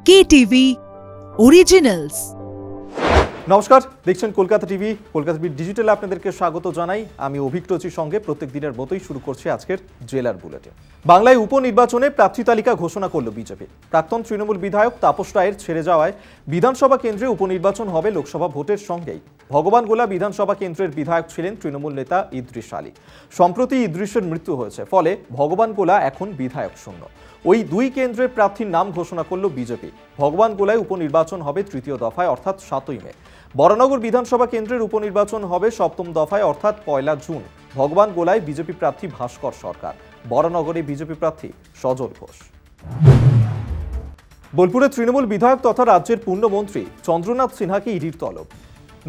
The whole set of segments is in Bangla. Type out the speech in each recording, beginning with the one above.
KTV Originals। নমস্কার, দেখছেন কলকাতা টিভি। কলকাতা টিভি ডিজিটালে আপনাদেরকে স্বাগত জানাই। আমি অভিক্রচির সঙ্গে প্রত্যেক দিনের মতোই শুরু করছি আজকের জেলার বুলেটিন। বাংলায় উপনির্বাচনে প্রার্থী তালিকা ঘোষণা করল বিজেপি। প্রাক্তন তৃণমূল বিধায়ক তাপস রায়ের ছেড়ে যাওয়ায় বিধানসভা কেন্দ্রে উপনির্বাচন হবে লোকসভা ভোটের সঙ্গেই। ভগবানগোলা বিধানসভা কেন্দ্রের বিধায়ক ছিলেন তৃণমূল নেতা ইদ্রিস আলী। সম্প্রতি ইদ্রিসের মৃত্যু হয়েছে, ফলে ভগবানগোলা এখন বিধায়ক শূন্য। ওই দুই কেন্দ্রের প্রার্থীর নাম ঘোষণা করল বিজেপি। ভগবানগোলায় উপনির্বাচন হবে তৃতীয় দফায় অর্থাৎ 7ই মে। বরানগর বিধানসভা কেন্দ্রের উপনির্বাচন হবে 7ম দফায় অর্থাৎ 1 জুন। ভগবানগোলায় বিজেপি প্রার্থী ভাস্কর সরকার, বরানগরে বিজেপি প্রার্থী সজল ঘোষ। বোলপুরে তৃণমূল বিধায়ক তথা রাজ্যের পূর্ণমন্ত্রী চন্দ্রনাথ সিনহাকে ইডির তলব।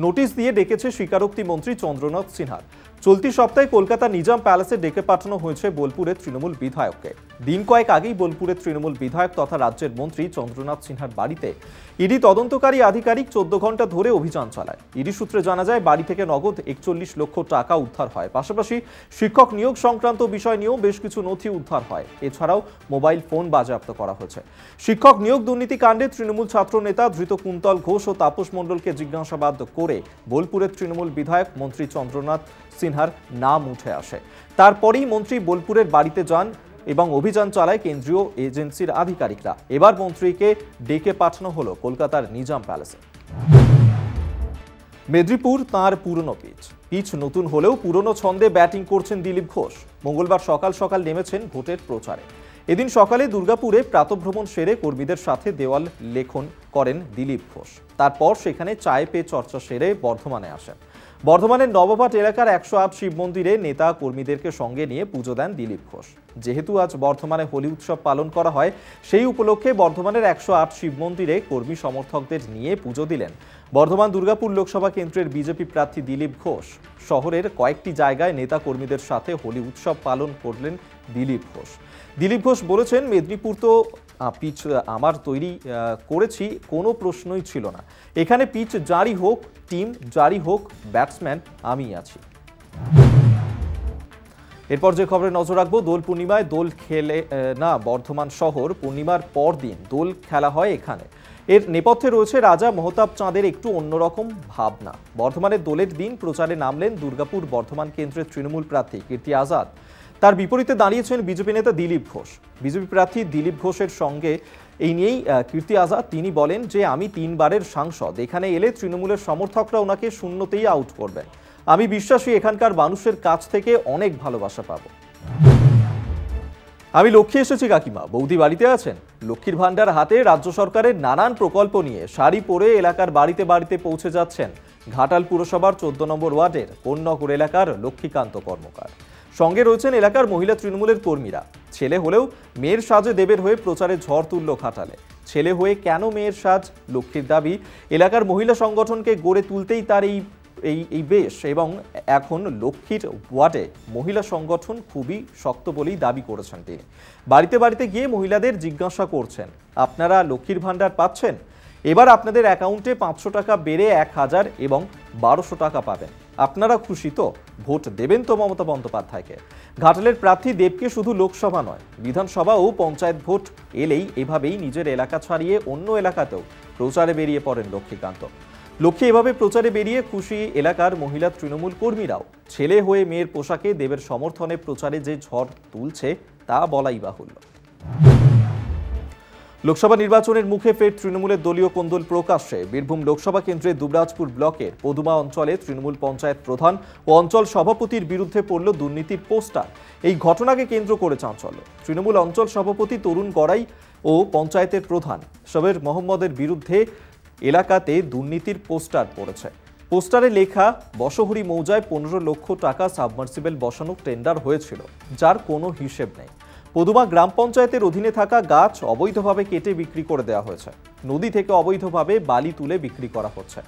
নোটিশ দিয়ে ডেকেছে স্বীকারোক্তি মন্ত্রী চন্দ্রনাথ সিনহার। চলতি সপ্তাহে কলকাতা নিজাম প্যালেসে ডেকে পাঠানো হয়েছে বোলপুরের তৃণমূল বিধায়ককে। দিন কয়েক আগেই বোলপুরের তৃণমূল বিধায়ক তথা রাজ্যের মন্ত্রী চন্দ্রনাথ সিনহার বাড়িতে ইডি তদন্তকারী আধিকারিক 14 ঘন্টা ধরে অভিযান চালায়। ইডি সূত্রে জানা যায়, বাড়ি থেকে নগদ 41 লক্ষ টাকা উদ্ধার হয়। পাশাপাশি শিক্ষক নিয়োগ সংক্রান্ত বিষয় নিয়েও বেশ কিছু নথি উদ্ধার হয়। এছাড়াও মোবাইল ফোন বাজেয়াপ্ত করা হয়েছে। শিক্ষক নিয়োগ দুর্নীতি কাণ্ডে তৃণমূল ছাত্র নেতা ধৃত কুন্তল ঘোষ ও তাপস মণ্ডলকে জিজ্ঞাসাবাদ করে বোলপুরের তৃণমূল বিধায়ক মন্ত্রী চন্দ্রনাথ সিনহার নাম উঠে আসে। তারপরেই মন্ত্রী বোলপুরের বাড়িতে যান এবং অভিযান চালায় কেন্দ্রীয় এজেন্সির আধিকারিকরা। এবার মন্ত্রীকে ডেকে পাঠানো হলো কলকাতার নিজাম প্যালেসে। মেদিনীপুর তাঁর পুরনো পিচ নতুন হলেও পুরনো ছন্দে ব্যাটিং করছেন দিলীপ ঘোষ। মঙ্গলবার সকাল সকাল নেমেছেন ভোটের প্রচারে। এদিন সকালে দুর্গাপুরে প্রাতঃভ্রমণ সেরে কর্মীদের সাথে দেওয়াল লেখন করেন দিলীপ ঘোষ। তারপর সেখানে চায় পে চর্চা সেরে বর্ধমানে আসেন। বর্ধমানের নবঘাট এলাকার 108 শিব মন্দিরে নেতা কর্মীদেরকে সঙ্গে নিয়ে পুজো দেন দিলীপ ঘোষ। যেহেতু আজ বর্ধমানে হোলি উৎসব পালন করা হয়, সেই উপলক্ষে বর্ধমানের 108 শিব মন্দিরে কর্মী সমর্থকদের নিয়ে পুজো দিলেন বর্ধমান দুর্গাপুর লোকসভা কেন্দ্রের বিজেপি প্রার্থী দিলীপ ঘোষ। শহরের কয়েকটি জায়গায় নেতা কর্মীদের সাথে হোলি উৎসব পালন করলেন দিলীপ ঘোষ। দিলীপ ঘোষ বলেছেন, মেদিনীপুর তো পিচ আমার তৈরি করেছি, কোনো প্রশ্নই ছিল না। এখানে পিচ জারি হোক, টিম জারি হোক, ব্যাটসম্যান আমি আছি। এরপর যে খবরে নজর রাখবো, দোল পূর্ণিমায় দোল খেলে না বর্ধমান শহর। পূর্ণিমার পর দিন দোল খেলা হয় এখানে। এর নেপথ্যে রয়েছে রাজা মহতাব চাঁদের একটু অন্যরকম ভাবনা। বর্ধমানের দোলের দিন প্রচারে নামলেন দুর্গাপুর বর্ধমান কেন্দ্রের তৃণমূল প্রার্থী কীর্তি আজাদ। তার বিপরীতে দাঁড়িয়েছেন বিজেপি নেতা দিলীপ ঘোষ। বিজেপি প্রার্থী দিলীপ ঘোষের সঙ্গে এই নিয়েই কীর্তি আজাদ তিনি বলেন যে, আমি 3 বারের সাংসদ, এখানে এলে তৃণমূলের সমর্থকরা ওনাকে শূন্যতেই আউট করবেন। আমি বিশ্বাসী এখানকার মানুষের কাছ থেকে অনেক ভালোবাসা পাব। আমি লক্ষ্মী এসেছি কাকিমা, বৌদি বাড়িতে আছেন। লক্ষ্মীর ভাণ্ডার হাতে রাজ্য সরকারের নানান প্রকল্প নিয়ে শাড়ি পরে এলাকার বাড়িতে বাড়িতে পৌঁছে যাচ্ছেন ঘাটাল পুরসভার 14 নম্বর ওয়ার্ডের কোন্নগর এলাকার লক্ষ্মীকান্ত কর্মকার। সঙ্গে রয়েছেন এলাকার মহিলা তৃণমূলের কর্মীরা। ছেলে হলেও মেয়ের সাজে দেবের হয়ে প্রচারে ঝড় তুলল ঘাটালে। ছেলে হয়ে কেন মেয়ের সাজ? লক্ষ্মীর দাবি, এলাকার মহিলা সংগঠনকে গড়ে তুলতেই তার এই বেশ, এবং এখন লক্ষ্মীর ওয়ার্ডে মহিলা সংগঠন খুবই শক্ত বলেই দাবি করেছেন তিনি। বাড়িতে বাড়িতে গিয়ে মহিলাদের জিজ্ঞাসা করছেন, আপনারা লক্ষ্মীর ভাণ্ডার পাচ্ছেন? এবার আপনাদের অ্যাকাউন্টে 500 টাকা বেড়ে 1000 এবং 1200 টাকা পাবেন। আপনারা খুশি তো? ভোট দেবেন তো মমতা বন্দ্যোপাধ্যায়কে? ঘাটালের প্রার্থী দেবকে শুধু লোকসভা নয়, বিধানসভা ও পঞ্চায়েত ভোট এলেই এভাবেই নিজের এলাকা ছাড়িয়ে অন্য এলাকাতেও প্রচারে বেরিয়ে পড়েন লক্ষ্মীকান্ত। লক্ষ্মী এভাবে প্রচারে বেরিয়ে খুশি এলাকার মহিলা তৃণমূল কর্মীরাও। ছেলে হয়ে মেয়ের পোশাকে দেবের সমর্থনে প্রচারে যে ঝড় তুলছে তা বলাই বাহুল্য। লোকসভা নির্বাচনের মুখে ফের তৃণমূলের দলীয় কোন্দল প্রকাশ্যে। বীরভূম লোকসভা কেন্দ্রের দুবরাজপুর ব্লকের পদুমা অঞ্চলে তৃণমূল পঞ্চায়েত প্রধান ও অঞ্চল সভাপতির বিরুদ্ধে পড়ল দুর্নীতির পোস্টার। এই ঘটনাকে কেন্দ্র করে চাঞ্চল্য। তৃণমূল অঞ্চল সভাপতি তরুণ গড়াই ও পঞ্চায়েতের প্রধান শবের মোহাম্মদের বিরুদ্ধে এলাকাতে দুর্নীতির পোস্টার পড়েছে। পোস্টারে লেখা, বশহরি মৌজায় 15 লক্ষ টাকা সাবমার্সিবল বসানো টেন্ডার হয়েছিল, যার কোনো হিসেব নেই। পদুমা গ্রাম পঞ্চায়েতের অধীনে থাকা গাছ অবৈধভাবে কেটে বিক্রি করে দেওয়া হয়েছে। নদী থেকে অবৈধভাবে বালি তুলে বিক্রি করা হচ্ছে।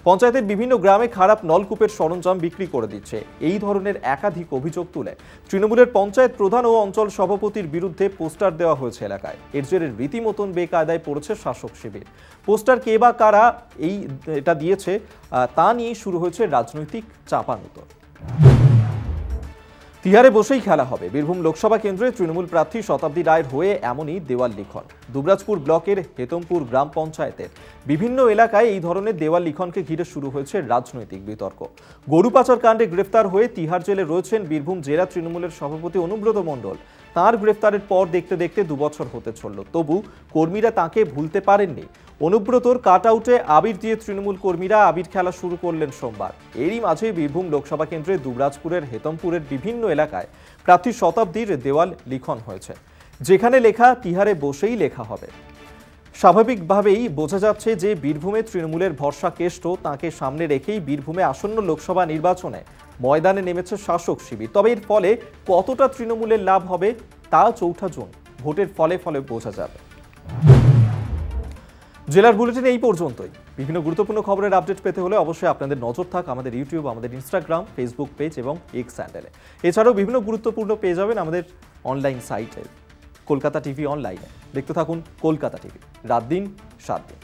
পঞ্চায়েতের বিভিন্ন গ্রামে খারাপ নলকূপের সরঞ্জাম বিক্রি করে দিচ্ছে। এই ধরনের একাধিক অভিযোগ তুলে তৃণমূলের পঞ্চায়েত প্রধান ও অঞ্চল সভাপতির বিরুদ্ধে পোস্টার দেওয়া হয়েছে এলাকায়। এর জেরে রীতিমতন বেকায়দায় পড়েছে শাসক শিবির। পোস্টার কে বা কারা এটা দিয়েছে তা নিয়েই শুরু হয়েছে রাজনৈতিক চাপানুতর। তিহারে বসেই খেলা হবে। বীরভূম লোকসভা কেন্দ্রে তৃণমূল প্রার্থী শতাব্দী রায়ের হয়ে এমনই দেওয়াল লিখন। দুবরাজপুর ব্লকের হেতমপুর গ্রাম পঞ্চায়েতের বিভিন্ন এলাকায় এই ধরনের দেওয়াল লিখনকে ঘিরে শুরু হয়েছে রাজনৈতিক বিতর্ক। গরু পাচার কাণ্ডে গ্রেফতার হয়ে তিহার জেলে রয়েছেন বীরভূম জেলা তৃণমূলের সভাপতি অনুব্রত মণ্ডল। তাঁর গ্রেফতারের পর দেখতে দেখতে 2 বছর হতে চলল, তবু কর্মীরা তাঁকে ভুলতে পারেননি। অনুব্রতর কাট আউটে আবির দিয়ে তৃণমূল কর্মীরা আবির খেলা শুরু করলেন সোমবার। এরই মাঝে বীরভূম লোকসভা কেন্দ্রে দুবরাজপুরের হেতমপুরের বিভিন্ন এলাকায় প্রার্থী শতাব্দীর দেওয়াল লিখন হয়েছে, যেখানে লেখা তিহারে বসেই লেখা হবে। স্বাভাবিকভাবেই বোঝা যাচ্ছে যে বীরভূমে তৃণমূলের ভরসা কেষ্ট তাঁকে সামনে রেখেই বীরভূমে আসন্ন লোকসভা নির্বাচনে ময়দানে নেমেছে শাসক শিবির। তবে এর ফলে কতটা তৃণমূলের লাভ হবে তা 4 জুন ভোটের ফলে বোঝা যাবে। জেলার বুলেটিন এই পর্যন্তই। বিভিন্ন গুরুত্বপূর্ণ খবরের আপডেট পেতে হলে অবশ্যই আপনাদের নজর থাক আমাদের ইউটিউব, আমাদের ইনস্টাগ্রাম, ফেসবুক পেজ এবং এক্স হ্যান্ডেলে। এছাড়াও বিভিন্ন গুরুত্বপূর্ণ পেয়ে যাবেন আমাদের অনলাইন সাইটে কলকাতা টিভি অনলাইনে। দেখতে থাকুন কলকাতা টিভি, রাত দিন 7 দিন।